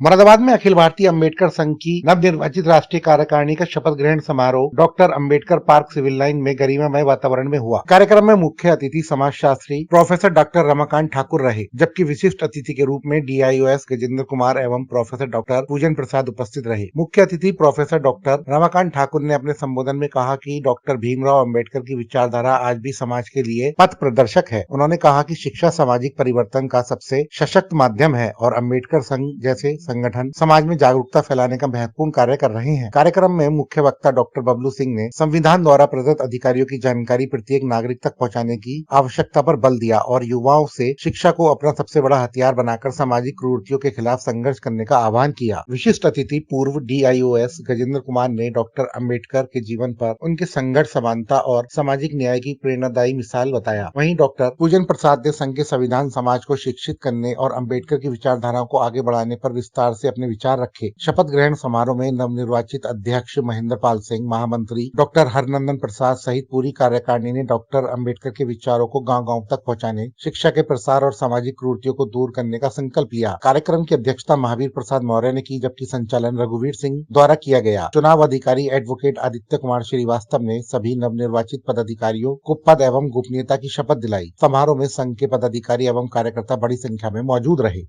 मुरादाबाद में अखिल भारतीय अम्बेडकर संघ की नवनिर्वाचित राष्ट्रीय कार्यकारिणी का शपथ ग्रहण समारोह doctor Ambedkar park civil line में गरिमामय वातावरण में हुआ। कार्यक्रम में मुख्य अतिथि समाजशास्त्री प्रोफेसर डॉक्टर रमाकांत ठाकुर रहे, जबकि विशिष्ट अतिथि के रूप में DIOS गजेंद्र कुमार एवं प्रोफेसर डॉक्टर पूजन प्रसाद उपस्थित रहे। मुख्य अतिथि प्रोफेसर डॉक्टर रमाकांत ठाकुर ने अपने संबोधन में कहा कि डॉक्टर भीमराव अम्बेडकर की विचारधारा आज भी समाज के लिए पथ प्रदर्शक है। उन्होंने कहा कि शिक्षा सामाजिक परिवर्तन का सबसे सशक्त माध्यम है और अम्बेडकर संघ जैसे संगठन समाज में जागरूकता फैलाने का महत्वपूर्ण कार्य कर रहे हैं। कार्यक्रम में मुख्य वक्ता डॉक्टर बबलू सिंह ने संविधान द्वारा प्रदत्त अधिकारियों की जानकारी प्रत्येक नागरिक तक पहुंचाने की आवश्यकता पर बल दिया और युवाओं से शिक्षा को अपना सबसे बड़ा हथियार बनाकर सामाजिक कुरीतियों के खिलाफ संघर्ष करने का आह्वान किया। विशिष्ट अतिथि पूर्व DIOS गजेंद्र कुमार ने डॉक्टर अम्बेडकर के जीवन पर उनके संघर्ष, समानता और सामाजिक न्याय की प्रेरणादायी मिसाल बताया। वहीं डॉक्टर पूजन प्रसाद ने संघ के संविधान समाज को शिक्षित करने और अम्बेडकर की विचारधाराओं को आगे बढ़ाने पर विस्तार से अपने विचार रखे। शपथ ग्रहण समारोह में नवनिर्वाचित अध्यक्ष महेंद्र पाल सिंह, महामंत्री डॉक्टर हरनंदन प्रसाद सहित पूरी कार्यकारिणी ने डॉक्टर अम्बेडकर के विचारों को गांव-गांव तक पहुंचाने, शिक्षा के प्रसार और सामाजिक कुरीतियों को दूर करने का संकल्प लिया। कार्यक्रम की अध्यक्षता महावीर प्रसाद मौर्य ने की, जबकि संचालन रघुवीर सिंह द्वारा किया गया। चुनाव अधिकारी एडवोकेट आदित्य कुमार श्रीवास्तव ने सभी नवनिर्वाचित पदाधिकारियों को पद एवं गोपनीयता की शपथ दिलाई। समारोह में संघ के पदाधिकारी एवं कार्यकर्ता बड़ी संख्या में मौजूद रहे।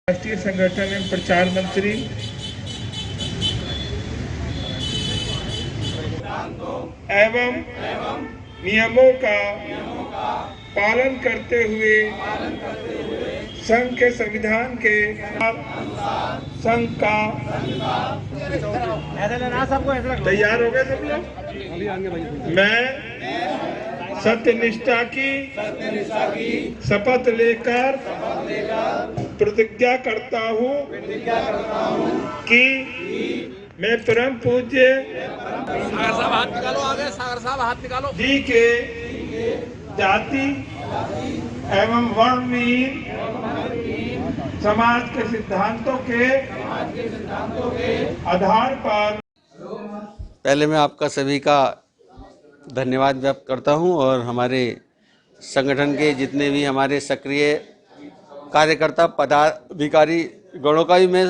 राष्ट्रीय संगठन एवं प्रचार मंत्री एवं नियमों का पालन करते हुए संघ के संविधान के संघ का तैयार हो गए सब लोग। मैं सत्यनिष्ठा की शपथ लेकर प्रतिज्ञा करता हूँ कि मैं परम पूज्य जी के जाति एवं वर्णहीन समाज के सिद्धांतों के आधार पर पहले मैं आपका सभी का धन्यवाद व्यक्त करता हूं और हमारे संगठन के जितने भी हमारे सक्रिय कार्यकर्ता पदाधिकारी गणों का भी मैं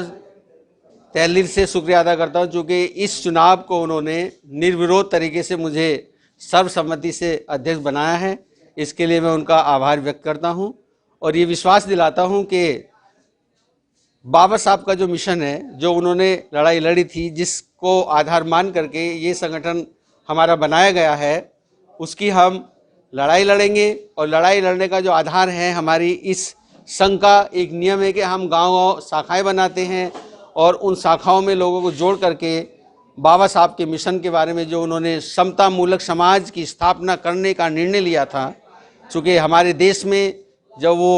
तहे दिल से शुक्रिया अदा करता हूं, क्योंकि इस चुनाव को उन्होंने निर्विरोध तरीके से मुझे सर्वसम्मति से अध्यक्ष बनाया है। इसके लिए मैं उनका आभार व्यक्त करता हूं और ये विश्वास दिलाता हूं कि बाबा साहब का जो मिशन है, जो उन्होंने लड़ाई लड़ी थी, जिसको आधार मान करके ये संगठन हमारा बनाया गया है, उसकी हम लड़ाई लड़ेंगे। और लड़ाई लड़ने का जो आधार है, हमारी इस संघ का एक नियम है कि हम गांव-गांव शाखाएं बनाते हैं और उन शाखाओं में लोगों को जोड़ करके बाबा साहब के मिशन के बारे में, जो उन्होंने समता मूलक समाज की स्थापना करने का निर्णय लिया था। चूँकि हमारे देश में जब वो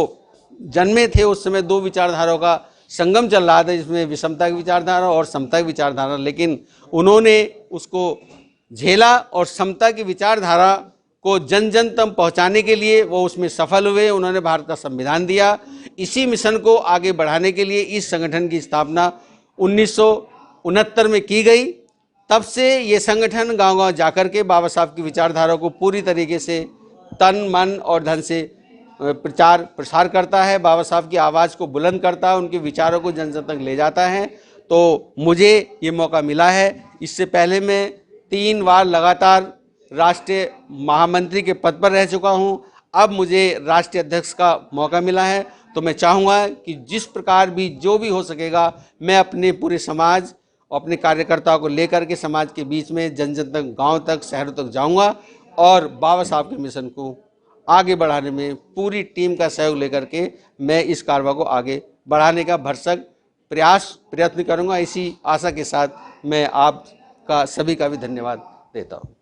जन्मे थे उस समय दो विचारधाराओं का संगम चल रहा था, जिसमें विषमता की विचारधारा और समता की विचारधारा, लेकिन उन्होंने उसको झेला और समता की विचारधारा को जन जन तक पहुंचाने के लिए वो उसमें सफल हुए। उन्होंने भारत का संविधान दिया। इसी मिशन को आगे बढ़ाने के लिए इस संगठन की स्थापना 1969 में की गई। तब से ये संगठन गांव-गांव जाकर के बाबा साहब की विचारधारा को पूरी तरीके से तन, मन और धन से प्रचार प्रसार करता है, बाबा साहब की आवाज़ को बुलंद करता है, उनके विचारों को जन जन तक ले जाता है। तो मुझे ये मौका मिला है। इससे पहले मैं 3 बार लगातार राष्ट्रीय महामंत्री के पद पर रह चुका हूं। अब मुझे राष्ट्रीय अध्यक्ष का मौका मिला है, तो मैं चाहूँगा कि जिस प्रकार भी जो भी हो सकेगा, मैं अपने पूरे समाज और अपने कार्यकर्ताओं को लेकर के समाज के बीच में जन जन तक, गाँव तक, शहरों तक जाऊँगा और बाबा साहब के मिशन को आगे बढ़ाने में पूरी टीम का सहयोग लेकर के मैं इस कार्रवाई को आगे बढ़ाने का भरसक प्रयत्न करूंगा। इसी आशा के साथ मैं आपका सभी का भी धन्यवाद देता हूं।